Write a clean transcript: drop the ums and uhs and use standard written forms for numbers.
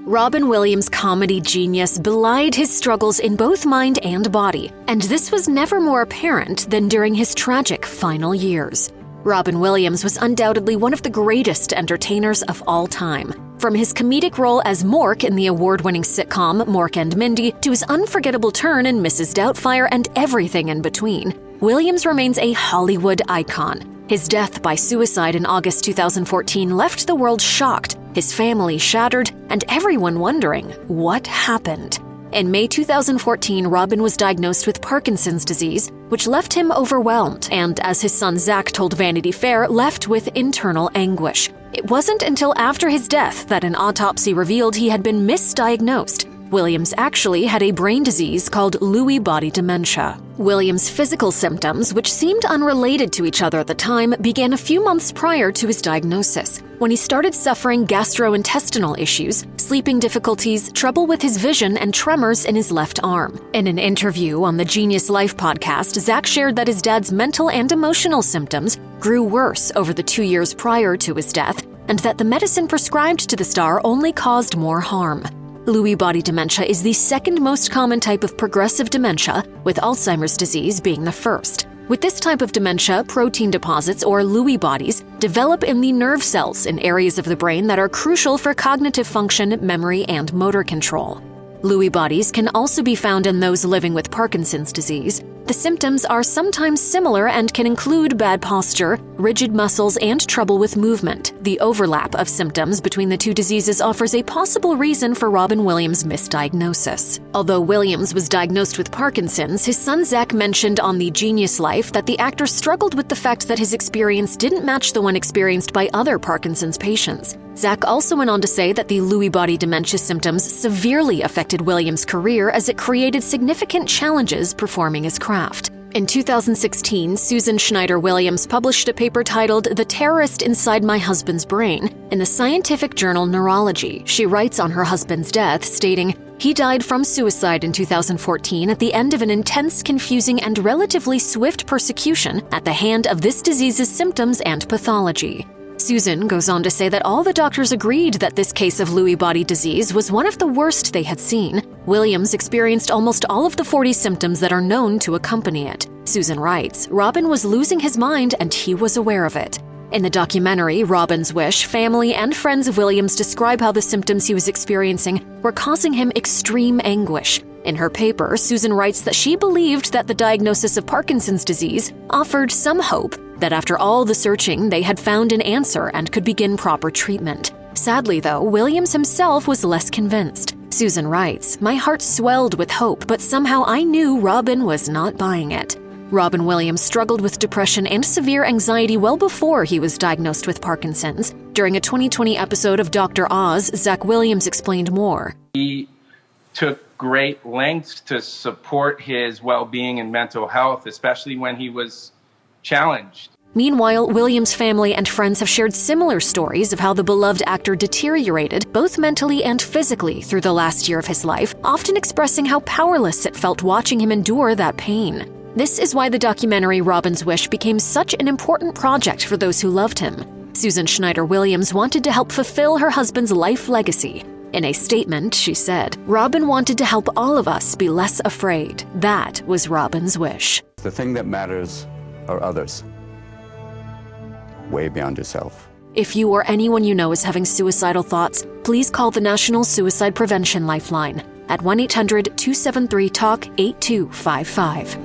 Robin Williams' comedy genius belied his struggles in both mind and body, and this was never more apparent than during his tragic final years. Robin Williams was undoubtedly one of the greatest entertainers of all time. From his comedic role as Mork in the award-winning sitcom Mork and Mindy to his unforgettable turn in Mrs. Doubtfire and everything in between, Williams remains a Hollywood icon. His death by suicide in August 2014 left the world shocked, his family shattered, and everyone wondering what happened. In May 2014, Robin was diagnosed with Parkinson's disease, which left him overwhelmed and, as his son Zach told Vanity Fair, left with internal anguish. It wasn't until after his death that an autopsy revealed he had been misdiagnosed. Williams actually had a brain disease called Lewy body dementia. Williams' physical symptoms, which seemed unrelated to each other at the time, began a few months prior to his diagnosis, when he started suffering gastrointestinal issues, sleeping difficulties, trouble with his vision, and tremors in his left arm. In an interview on the Genius Life podcast, Zach shared that his dad's mental and emotional symptoms grew worse over the 2 years prior to his death, and that the medicine prescribed to the star only caused more harm. Lewy body dementia is the second most common type of progressive dementia, with Alzheimer's disease being the first. With this type of dementia, protein deposits, or Lewy bodies, develop in the nerve cells in areas of the brain that are crucial for cognitive function, memory, and motor control. Lewy bodies can also be found in those living with Parkinson's disease. The symptoms are sometimes similar and can include bad posture, rigid muscles, and trouble with movement. The overlap of symptoms between the two diseases offers a possible reason for Robin Williams' misdiagnosis. Although Williams was diagnosed with Parkinson's, his son Zach mentioned on the Genius Life that the actor struggled with the fact that his experience didn't match the one experienced by other Parkinson's patients. Zach also went on to say that the Lewy body dementia symptoms severely affected Williams' career as it created significant challenges performing his craft. In 2016, Susan Schneider Williams published a paper titled "The Terrorist Inside My Husband's Brain" in the scientific journal Neurology. She writes on her husband's death, stating, "He died from suicide in 2014 at the end of an intense, confusing, and relatively swift persecution at the hand of this disease's symptoms and pathology." Susan goes on to say that all the doctors agreed that this case of Lewy body disease was one of the worst they had seen. Williams experienced almost all of the 40 symptoms that are known to accompany it. Susan writes, "Robin was losing his mind and he was aware of it." In the documentary, Robin's Wish, family and friends of Williams describe how the symptoms he was experiencing were causing him extreme anguish. In her paper, Susan writes that she believed that the diagnosis of Parkinson's disease offered some hope that after all the searching, they had found an answer and could begin proper treatment. Sadly, though, Williams himself was less convinced. Susan writes, "My heart swelled with hope, but somehow I knew Robin was not buying it." Robin Williams struggled with depression and severe anxiety well before he was diagnosed with Parkinson's. During a 2020 episode of Dr. Oz, Zach Williams explained more. He took great lengths to support his well-being and mental health, especially when he was challenged. Meanwhile, Williams' family and friends have shared similar stories of how the beloved actor deteriorated both mentally and physically through the last year of his life, often expressing how powerless it felt watching him endure that pain. This is why the documentary Robin's Wish became such an important project for those who loved him. Susan Schneider Williams wanted to help fulfill her husband's life legacy. In a statement, she said, "Robin wanted to help all of us be less afraid. That was Robin's wish." The thing that matters are others, way beyond yourself. If you or anyone you know is having suicidal thoughts, please call the National Suicide Prevention Lifeline at 1-800-273-TALK-8255.